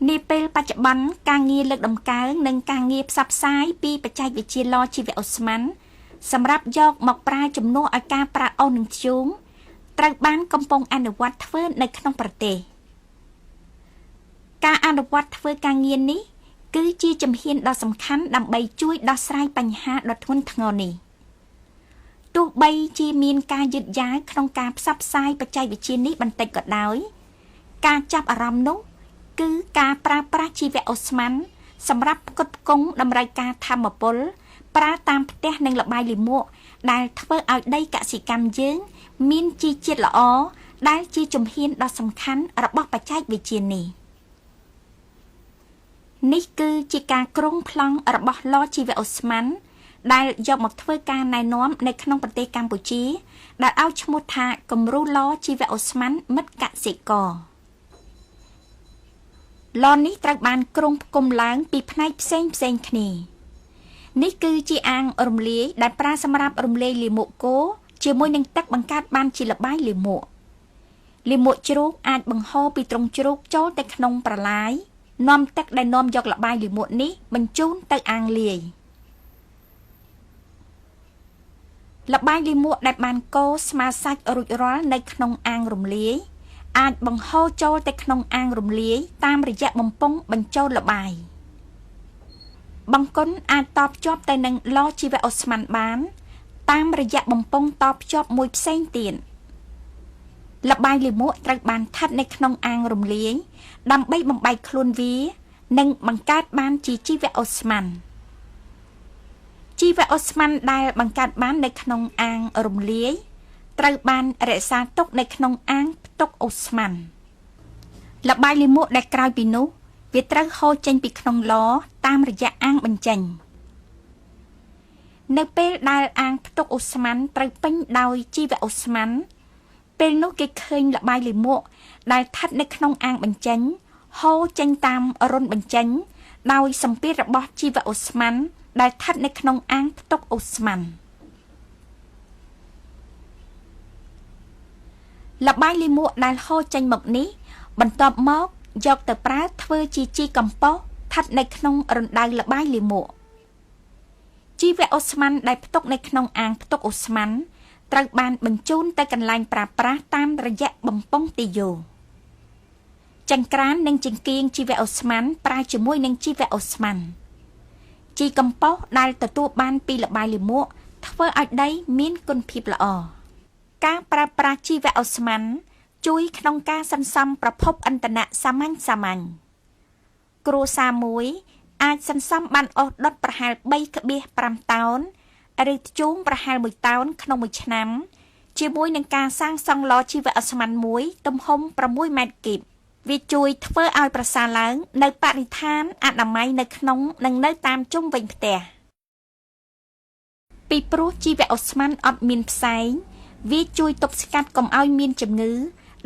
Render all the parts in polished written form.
នាពេលបច្ចុប្បន្នការងារលើកដំកើងនិងការងារផ្សព្វផ្សាយពីបច្ចេកវិទ្យាឡជីវៈអូស្មန်សម្រាប់យកមកប្រើជំនួសឲ្យការប្រើអុសនិងធ្យូងត្រូវបានកំពុងអនុវត្តធ្វើនៅក្នុងប្រទេសការអនុវត្តធ្វើការងារនេះគឺជាជំហានដ៏សំខាន់ដើម្បីជួយដោះស្រាយបញ្ហាដ៏ធ្ងន់ធ្ងរនេះទោះបីជាមានការយឺតយ៉ាវក្នុងការផ្សព្វផ្សាយបច្ចេកវិទ្យានេះបន្តិចក៏ដោយការចាប់អារម្មណ៍នោះគឺការប្រើប្រាស់ជីវៈអូស្មန်សម្រាប់ផ្គត់ផ្គង់តម្រូវការធម្មពលប្រើតាមផ្ទះនិងលបាយលាមកដែលធ្វើឲ្យដីកសិកម្មយើងមានជីជាតិល្អដែលជាជំហានដ៏សំខាន់របស់បច្ចេកវិទ្យានេះគឺជាការគ្រោងប្លង់របស់ឡជីវៈអូស្មန်ដែលយកមកធ្វើការណែនាំនៅក្នុងប្រទេសកម្ពុជាដែលឲ្យឈ្មោះថាគំរូឡជីវៈអូស្មန်មិត្តកសិករឡនេះត្រូវបានគ្រោងផ្គុំឡើងពីផ្នែកផ្សេងគ្នានេះគឺជាអាងរំលាយដែលប្រើសម្រាប់រំលាយលាមកគោជាមួយនឹងទឹកបង្កើតបានជាល្បាយលាមកជ្រូកអាចបង្ហូរពីទ្រុងជ្រូកចូលទៅក្នុងប្រឡាយនាំទឹកដែលនាំយកល្បាយលាមកនេះបញ្ជូនទៅអាងលាយល្បាយលាមកដែលបានកូរស្មើសាច់រួចរាល់នៅក្នុងអាងរំលាយអាចបង្ហូរចូលទៅក្នុងអាងរំលាយតាមរយៈបំពង់បញ្ចូលល្បាយបង្គន់អាចតភ្ជាប់ទៅនឹងឡជីវៈអូស្មန်បានតាមរយៈបំពង់តភ្ជាប់មួយផ្សេងទៀតល្បាយលាមកត្រូវបានស្ថិតនៅក្នុងអាងរំលាយដើម្បីបំបែកខ្លួនវានិងបង្កើតបានជាជីវៈអូស្មန်ដែលបង្កើតបាននៅក្នុងអាងរំលាយត្រូវបានរក្សាទុកនៅក្នុងអាងផ្ទុកអូស្មန်ល្បាយលាមកដែលក្រោយពីនោះវាត្រូវហូរចេញពីក្នុងឡតាមរយៈអាងបញ្ចេញនៅពេលដែលអាងផ្ទុកអូស្មန်ត្រូវពេញដោយជីវៈអូស្មန်ពេលនោះគេឃើញល្បាយលាមកដែលស្ថិតនៅក្នុងអាងបញ្ចេញហូរចេញតាមរន្ធបញ្ចេញដោយសម្ពាធរបស់ជីវៈអូស្មန်ដែលស្ថិតនៅក្នុងអាងផ្ទុកអូស្មန်ល្បាយលាមកដែលហូរចេញមកនេះបន្ទាប់មកយកទៅប្រើធ្វើជាជីកំប៉ុស្តស្ថិតនៅក្នុងរណ្ដៅល្បាយលាមកជីវៈអូស្មန်ដែលផ្ទុកនៅក្នុងអាងផ្ទុកអូស្មန်ត្រូវបានបញ្ជូនទៅកន្លែងប្រើប្រាស់តាមរយៈបំពង់ទីយ៉ូចង្ក្រាននិងចង្កៀងជីវៈអូស្មန်ប្រើជាមួយនឹងជីវៈអូស្មန်ជីកំប៉ុស្តដែលទទួលបានពីល្បាយលាមកធ្វើឲ្យដីមានគុណភាពល្អការប្រើប្រាស់ជីវៈអូស្មန်ជួយក្នុងការសន្សំប្រភពឥន្ធនៈសាមញ្ញគ្រួសារមួយអាចសន្សំបានអុសដុតប្រហែល 3,5 តោនឬធ្យូងប្រហែល 1 តោនក្នុងមួយឆ្នាំជាមួយនឹងការសាងសង់ឡជីវៈអូស្មန်មួយទំហំ 6 ម៉ែត្រគីបវាជួយធ្វើឲ្យប្រសើរឡើងនៅបរិស្ថានអនាម័យនៅក្នុងនិងនៅតាមជុំវិញផ្ទះពីព្រោះជីវៈអូស្មန်អត់មានផ្សែងវាជួយទប់ស្កាត់កុំឲ្យមានជំងឺ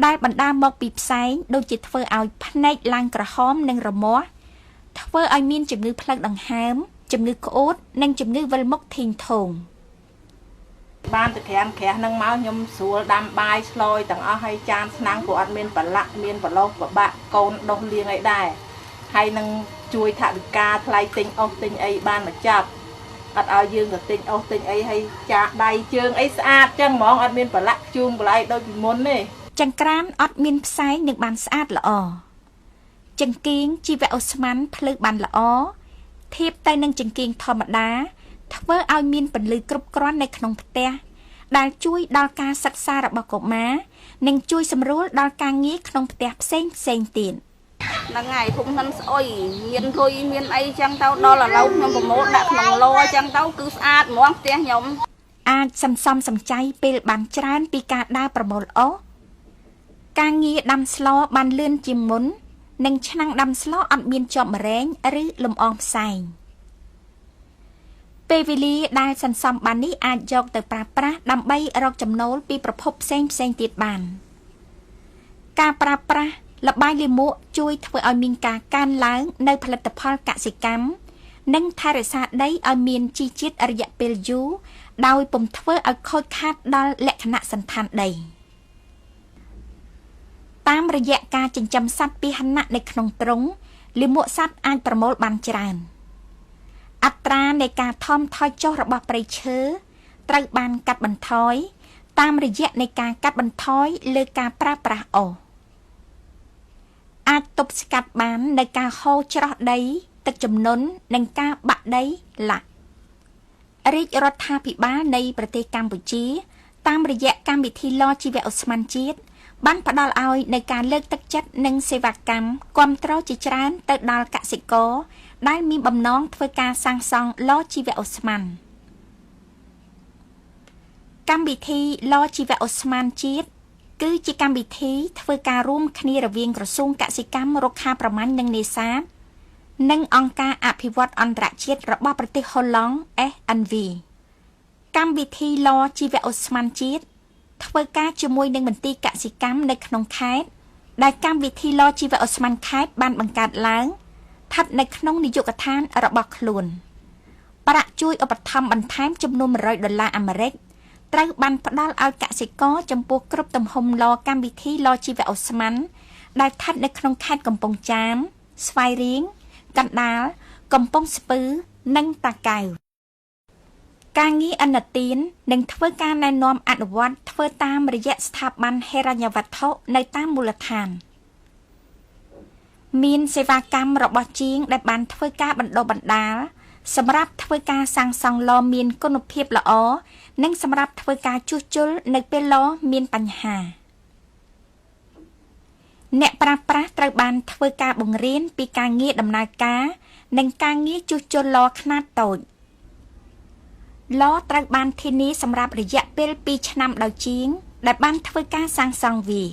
ដែលបណ្ដាលមកពីផ្សែងដូចជាធ្វើឲ្យភ្នែកឡើងក្រហមនិងរមាស់ធ្វើឲ្យមានជំងឺផ្លូវដង្ហើមជំងឺក្អួតនិងជំងឺវិលមុខធីងធងបានទៅក្រាំក្រាស់នឹងមកខ្ញុំស្រួលដាំបាយឆ្លយទាំងអស់ហើយចានឆ្នាំងក៏អត់មានប្រឡាក់មានប្រឡោសប្របាក់កូនដុសលាងអីដែរហើយនឹងជួយថវិកាថ្លៃទិញអុសទិញអីបានមកចាប់អត់ឲ្យយើងទៅទិញអុសទិញអីហើយចាដៃជើងអីស្អាតចឹងហ្មងអត់មានប្រឡាក់ជូងបន្លែដូចពីមុនទេចង្ក្រានអត់មានផ្សែងនឹងបានស្អាតល្អចង្កៀងជីវៈអូស្មန်ភ្លឺបានល្អធៀបទៅនឹងចង្កៀងធម្មតាធ្វើឲ្យមានពន្លឺគ្រប់គ្រាន់នៅក្នុងផ្ទះដែលជួយដល់ការសិក្សារបស់កុមារនិងជួយសម្រួលដល់ការងារក្នុងផ្ទះផ្សេងទៀតហ្នឹងហើយធុំហ្នឹងស្អុយមានរុយមានអីចឹងទៅដល់ឥឡូវខ្ញុំប្រមូលដាក់ក្នុងឡចឹងទៅគឺស្អាតហ្មងផ្ទះខ្ញុំអាចសន្សំសំចៃពេលបានច្រើនពីការដើរប្រមូលអុសការងារដាំស្លបានលឿនជាងមុននិងឆ្នាំងដាំស្លអត់មានជាប់ម្រែងឬលំអងផ្សែងពេលវេលាដែលសន្សំបាននេះអាចយកទៅប្រើប្រាស់ដើម្បីរកចំណូលពីប្រភពផ្សេងទៀតបានការប្រើប្រាស់ល្បាយលាមកជួយធ្វើឲ្យមានការកើនឡើងនៅផលិតផលកសិកម្មនិងថែរក្សាដីឲ្យមានជីជាតិរយៈពេលយូរដោយពុំធ្វើឲ្យខូចខាតដល់លក្ខណៈសណ្ឋានដីតាមរយៈការចិញ្ចឹមសត្វពាហនៈនៅក្នុងទ្រុង លាមកសត្វអាចប្រមូលបានច្រើនអត្រានៃការថមថយចុះរបស់ព្រៃឈើត្រូវបានកាត់បន្ថយតាមរយៈនៃការកាត់បន្ថយលើការប្រើប្រាស់អុសអាចទប់ស្កាត់បាននៃការហូរច្រោះដីទឹកជំនន់និងការបាក់ដីឡាក់រាជរដ្ឋាភិបាលនៃប្រទេសកម្ពុជាតាមរយៈកម្មវិធីឡជីវឧស្ម័នជាតិបានផ្ដល់ឲ្យនៃការលើកទឹកចិត្តនិងសេវាកម្មគាំទ្រជាច្រើនទៅដល់កសិករដែលមានបំណងធ្វើការសាងសង់ឡជីវឧស្ម័នកម្មវិធីឡជីវឧស្ម័នជាតិគឺជាកម្មវិធីធ្វើការរួមគ្នារវាងក្រសួងកសិកម្មរុក្ខាប្រមាញ់និងនេសាទនិងអង្គការអភិវឌ្ឍន៍អន្តរជាតិរបស់ប្រទេសហូឡង់ SNV កម្មវិធីឡជីវឧស្ម័នជាតិធ្វើការជាមួយនឹងមន្ទីរកសិកម្មនៅក្នុងខេត្តដែលកម្មវិធីឡជីវឧស្ម័នខេត្តបានបង្កើតឡើងស្ថិតនៅក្នុងនាយកដ្ឋានរបស់ខ្លួនប្រាក់ជួយឧបត្ថម្ភបន្ថែមចំនួន$100អាមេរិកត្រូវបានផ្ដល់ឲ្យកសិករចំពោះគ្រប់ទំហំឡកម្មវិធីឡជីវឧស្ម័នដែលស្ថិតនៅក្នុងខេត្តកំពង់ចាមស្វាយរៀងកណ្ដាលកំពង់ស្ពឺនិងតាកែវការងារអនុទាននិងធ្វើការណែនាំអនុវត្តធ្វើតាមរយៈស្ថាប័នហិរញ្ញវត្ថុនៅតាមមូលដ្ឋានមានសេវាកម្មរបស់ជាងដែលបានធ្វើការបណ្ដុះបណ្ដាលសម្រាប់ធ្វើការសាងសង់ឡមានគុណភាពល្អនិងសម្រាប់ធ្វើការជួសជុលនៅពេលឡមានបញ្ហាអ្នកប្រើប្រាស់ត្រូវបានធ្វើការបង្រៀនពីការងារដំណើរការនិងការងារជួសជុលឡខ្នាតតូចឡត្រូវបានធានាសម្រាប់រយៈពេល2ឆ្នាំដោយជាងដែលបានធ្វើការសាងសង់វា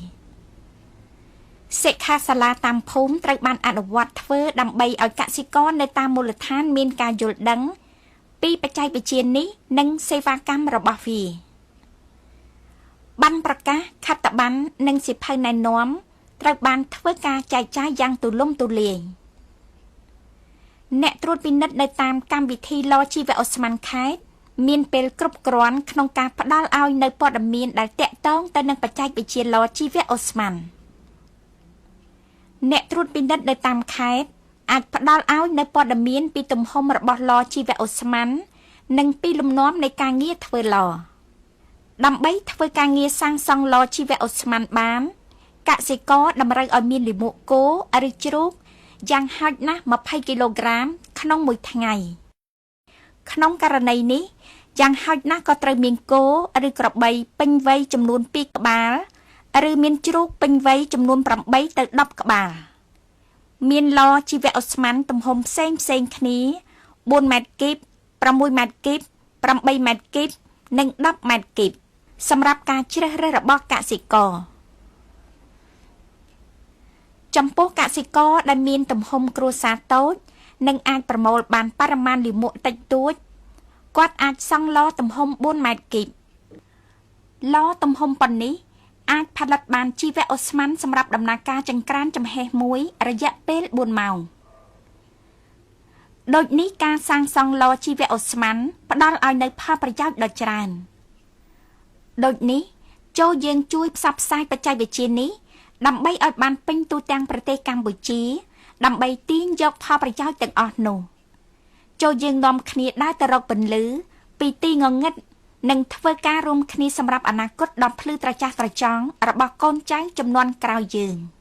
សិក្ខាសាលាតាមភូមិត្រូវបានអនុវត្តធ្វើដើម្បីឲ្យកសិករនៅតាមមូលដ្ឋានមានការយល់ដឹងពីបច្ចេកវិទ្យានេះនិងសេវាកម្មរបស់វាបានប្រកាសខត្តប័ណ្ណនិងសិភៅណែនាំត្រូវបានធ្វើការចែកចាយយ៉ាងទូលំទូលាយអ្នកត្រួតពិនិត្យនៅតាមកម្មវិធីឡជីវឧស្ម័នខេត្តមានពេលគ្រប់គ្រាន់ក្នុងការផ្ដល់ឲ្យនៅព័ត៌មានដែលតាក់ទងទៅនឹងបច្ចេកវិទ្យាឡជីវឧស្ម័នអ្នកត្រួតពិនិត្យនៅតាមខេត្តអាចផ្ដល់ឲ្យនៅព័ត៌មានពីទំហំរបស់ឡជីវឧស្ម័ននិងពីលំនាំនៃការងារធ្វើឡដើម្បីធ្វើការងារសាងសង់ឡជីវឧស្ម័នបានកសិករតម្រូវឲ្យមានលាមកគោឬជ្រូកយ៉ាងហោចណាស់20គីឡូក្រាមក្នុងមួយថ្ងៃក្នុងករណីនេះយ៉ាងហោចណាស់ក៏ត្រូវមានគោឬក្របីពេញវ័យចំនួន2ក្បាលឬមានជ្រូកពេញវ័យចំនួន8ទៅ10ក្បាលមានឡជីវឧស្ម័នទំហំផ្សេងគ្នា4ម៉ែត្រគីប6ម៉ែត្រគីប8ម៉ែត្រគីបនិង10ម៉ែត្រគីបសម្រាប់ការជ្រើសរើសរបស់កសិករចំពោះកសិករដែលមានទំហំគ្រួសារតូចនិងអាចប្រមូលបានបរិមាណលាមកតិចតួចគាត់អាចសង់ឡទំហំ4ម៉ែត្រគីបឡទំហំប៉ុណ្នេះអាចផលិតបានជីវឧស្ម័នសម្រាប់ដំណើរការចង្ក្រានចំហេះមួយរយៈពេល4ម៉ោងដូចនេះការសាងសង់ឡជីវឧស្ម័នផ្ដល់ឲ្យនៅផលប្រយោជន៍ដ៏ច្រើនដូចនេះចូលយើងជួយផ្សព្វផ្សាយបច្ចេកវិទ្យានេះដើម្បីឲ្យបានពេញទូទាំងប្រទេសកម្ពុជាដើម្បីទាញយកផលប្រយោជន៍ទាំងអស់នោះចូលយើងនាំគ្នាដើរទៅរកពន្លឺពីទីងងឹតនិងធ្វើការរួមគ្នាសម្រាប់អនាគតដ៏ភ្លឺត្រចះត្រចង់របស់កូនចៅជំនាន់ក្រោយយើង។